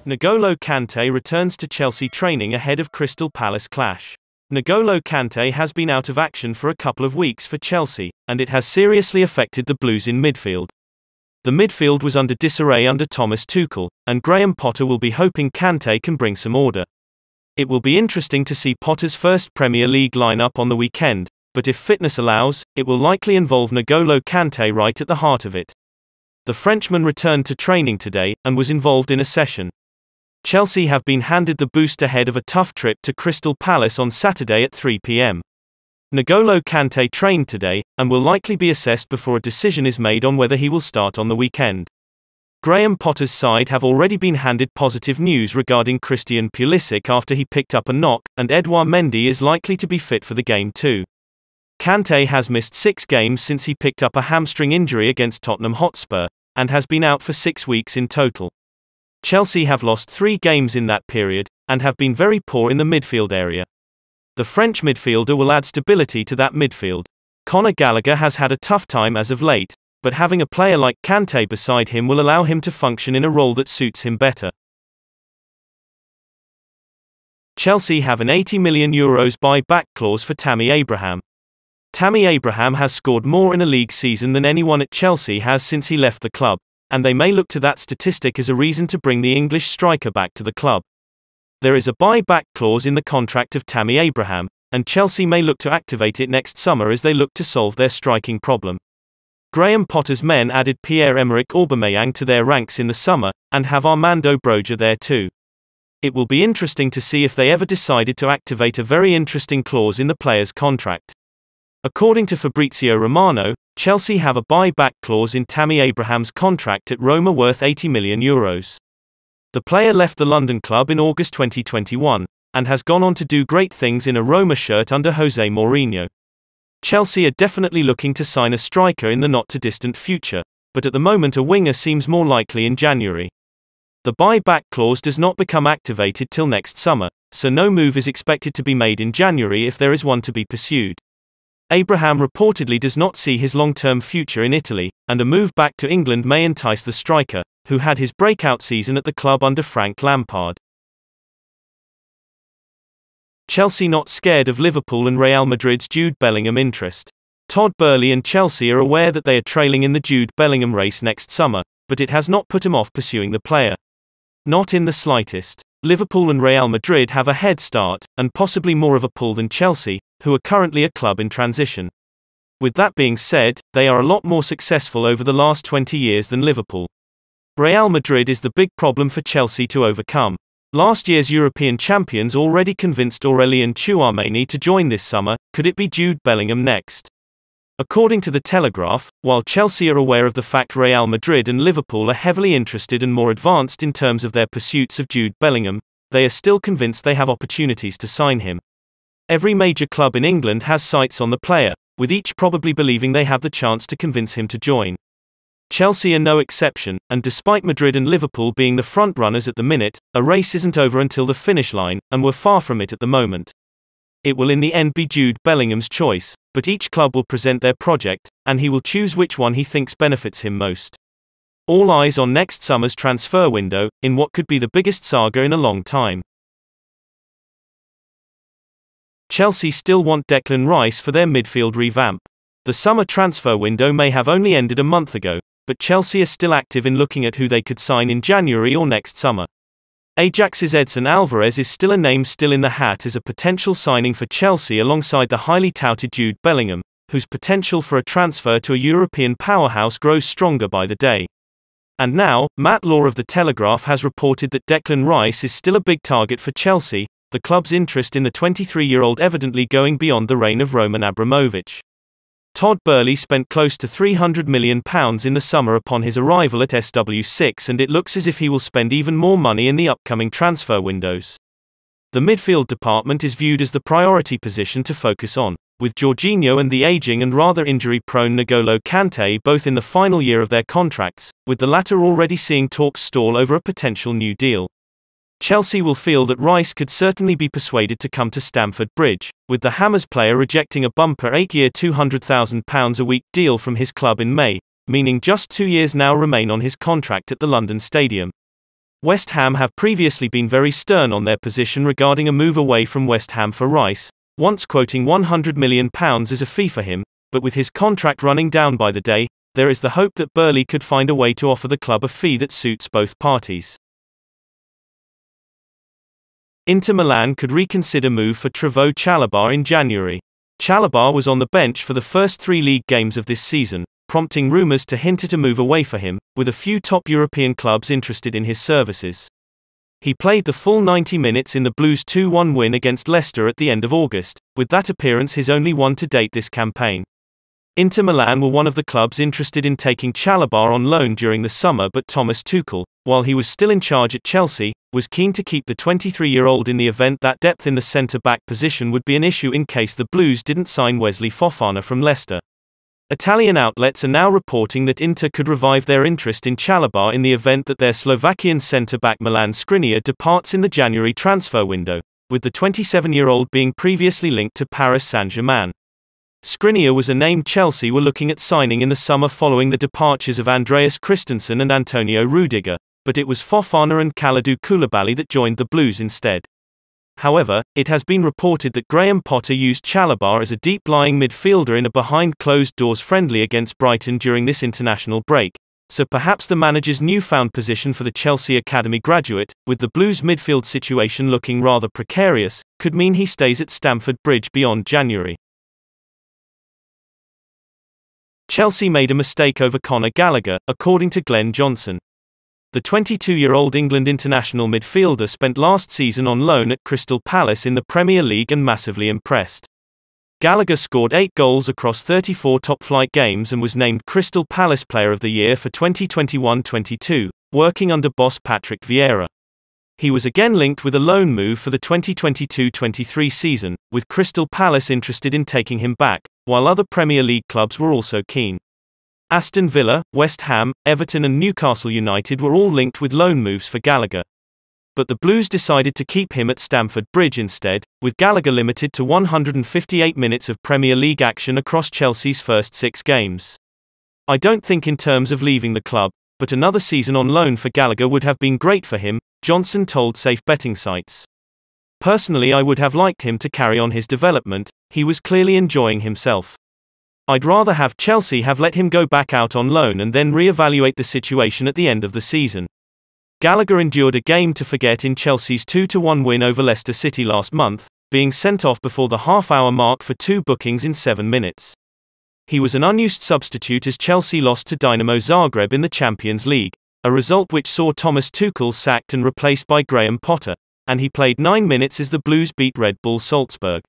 N'Golo Kante returns to Chelsea training ahead of Crystal Palace clash. N'Golo Kante has been out of action for a couple of weeks for Chelsea, and it has seriously affected the Blues in midfield. The midfield was under disarray under Thomas Tuchel, and Graham Potter will be hoping Kante can bring some order. It will be interesting to see Potter's first Premier League lineup on the weekend, but if fitness allows, it will likely involve N'Golo Kante right at the heart of it. The Frenchman returned to training today, and was involved in a session. Chelsea have been handed the boost ahead of a tough trip to Crystal Palace on Saturday at 3 p.m. N'Golo Kante trained today, and will likely be assessed before a decision is made on whether he will start on the weekend. Graham Potter's side have already been handed positive news regarding Christian Pulisic after he picked up a knock, and Edouard Mendy is likely to be fit for the game too. Kante has missed 6 games since he picked up a hamstring injury against Tottenham Hotspur, and has been out for 6 weeks in total. Chelsea have lost 3 games in that period, and have been very poor in the midfield area. The French midfielder will add stability to that midfield. Conor Gallagher has had a tough time as of late, but having a player like Kante beside him will allow him to function in a role that suits him better. Chelsea have an €80 million buy-back clause for Tammy Abraham. Tammy Abraham has scored more in a league season than anyone at Chelsea has since he left the club, and they may look to that statistic as a reason to bring the English striker back to the club. There is a buy-back clause in the contract of Tammy Abraham, and Chelsea may look to activate it next summer as they look to solve their striking problem. Graham Potter's men added Pierre-Emerick Aubameyang to their ranks in the summer, and have Armando Broja there too. It will be interesting to see if they ever decided to activate a very interesting clause in the player's contract. According to Fabrizio Romano, Chelsea have a buy-back clause in Tammy Abraham's contract at Roma worth €80 million. The player left the London club in August 2021, and has gone on to do great things in a Roma shirt under Jose Mourinho. Chelsea are definitely looking to sign a striker in the not-too-distant future, but at the moment a winger seems more likely in January. The buy-back clause does not become activated till next summer, so no move is expected to be made in January if there is one to be pursued. Abraham reportedly does not see his long-term future in Italy, and a move back to England may entice the striker, who had his breakout season at the club under Frank Lampard. Chelsea not scared of Liverpool and Real Madrid's Jude Bellingham interest. Todd Boehly and Chelsea are aware that they are trailing in the Jude Bellingham race next summer, but it has not put him off pursuing the player. Not in the slightest. Liverpool and Real Madrid have a head start, and possibly more of a pull than Chelsea, who are currently a club in transition. With that being said, they are a lot more successful over the last 20 years than Liverpool. Real Madrid is the big problem for Chelsea to overcome. Last year's European champions already convinced Aurélien Tchouaméni to join this summer. Could it be Jude Bellingham next? According to The Telegraph, while Chelsea are aware of the fact Real Madrid and Liverpool are heavily interested and more advanced in terms of their pursuits of Jude Bellingham, they are still convinced they have opportunities to sign him. Every major club in England has sights on the player, with each probably believing they have the chance to convince him to join. Chelsea are no exception, and despite Madrid and Liverpool being the front-runners at the minute, a race isn't over until the finish line, and we're far from it at the moment. It will in the end be Jude Bellingham's choice, but each club will present their project, and he will choose which one he thinks benefits him most. All eyes on next summer's transfer window, in what could be the biggest saga in a long time. Chelsea still want Declan Rice for their midfield revamp. The summer transfer window may have only ended a month ago, but Chelsea are still active in looking at who they could sign in January or next summer. Ajax's Edson Alvarez is still a name still in the hat as a potential signing for Chelsea alongside the highly touted Jude Bellingham, whose potential for a transfer to a European powerhouse grows stronger by the day. And now, Matt Law of The Telegraph has reported that Declan Rice is still a big target for Chelsea, the club's interest in the 23-year-old evidently going beyond the reign of Roman Abramovich. Todd Boehly spent close to £300 million in the summer upon his arrival at SW6, and it looks as if he will spend even more money in the upcoming transfer windows. The midfield department is viewed as the priority position to focus on, with Jorginho and the aging and rather injury-prone N'Golo Kante both in the final year of their contracts, with the latter already seeing talks stall over a potential new deal. Chelsea will feel that Rice could certainly be persuaded to come to Stamford Bridge, with the Hammers player rejecting a bumper 8-year £200,000 a week deal from his club in May, meaning just 2 years now remain on his contract at the London Stadium. West Ham have previously been very stern on their position regarding a move away from West Ham for Rice, once quoting £100 million as a fee for him, but with his contract running down by the day, there is the hope that Burley could find a way to offer the club a fee that suits both parties. Inter Milan could reconsider move for Trevoh Chalobah in January. Chalobah was on the bench for the first 3 league games of this season, prompting rumours to hint at a move away for him, with a few top European clubs interested in his services. He played the full 90 minutes in the Blues' 2-1 win against Leicester at the end of August, with that appearance his only one to date this campaign. Inter Milan were one of the clubs interested in taking Chalobah on loan during the summer, but Thomas Tuchel, while he was still in charge at Chelsea, was keen to keep the 23-year-old in the event that depth in the centre-back position would be an issue in case the Blues didn't sign Wesley Fofana from Leicester. Italian outlets are now reporting that Inter could revive their interest in Chalobah in the event that their Slovakian centre-back Milan Skriniar departs in the January transfer window, with the 27-year-old being previously linked to Paris Saint-Germain. Skriniar was a name Chelsea were looking at signing in the summer following the departures of Andreas Christensen and Antonio Rudiger, but it was Fofana and Kalidou Koulibaly that joined the Blues instead. However, it has been reported that Graham Potter used Chalobah as a deep-lying midfielder in a behind-closed-doors friendly against Brighton during this international break, so perhaps the manager's newfound position for the Chelsea Academy graduate, with the Blues' midfield situation looking rather precarious, could mean he stays at Stamford Bridge beyond January. Chelsea made a mistake over Conor Gallagher, according to Glen Johnson. The 22-year-old England international midfielder spent last season on loan at Crystal Palace in the Premier League and massively impressed. Gallagher scored 8 goals across 34 top-flight games and was named Crystal Palace Player of the Year for 2021-22, working under boss Patrick Vieira. He was again linked with a loan move for the 2022-23 season, with Crystal Palace interested in taking him back, while other Premier League clubs were also keen. Aston Villa, West Ham, Everton and Newcastle United were all linked with loan moves for Gallagher. But the Blues decided to keep him at Stamford Bridge instead, with Gallagher limited to 158 minutes of Premier League action across Chelsea's first 6 games. I don't think in terms of leaving the club, but another season on loan for Gallagher would have been great for him, Johnson told safe betting sites. Personally, I would have liked him to carry on his development, he was clearly enjoying himself. I'd rather have Chelsea have let him go back out on loan and then re-evaluate the situation at the end of the season. Gallagher endured a game to forget in Chelsea's 2-1 win over Leicester City last month, being sent off before the half-hour mark for 2 bookings in 7 minutes. He was an unused substitute as Chelsea lost to Dinamo Zagreb in the Champions League, a result which saw Thomas Tuchel sacked and replaced by Graham Potter, and he played 9 minutes as the Blues beat Red Bull Salzburg.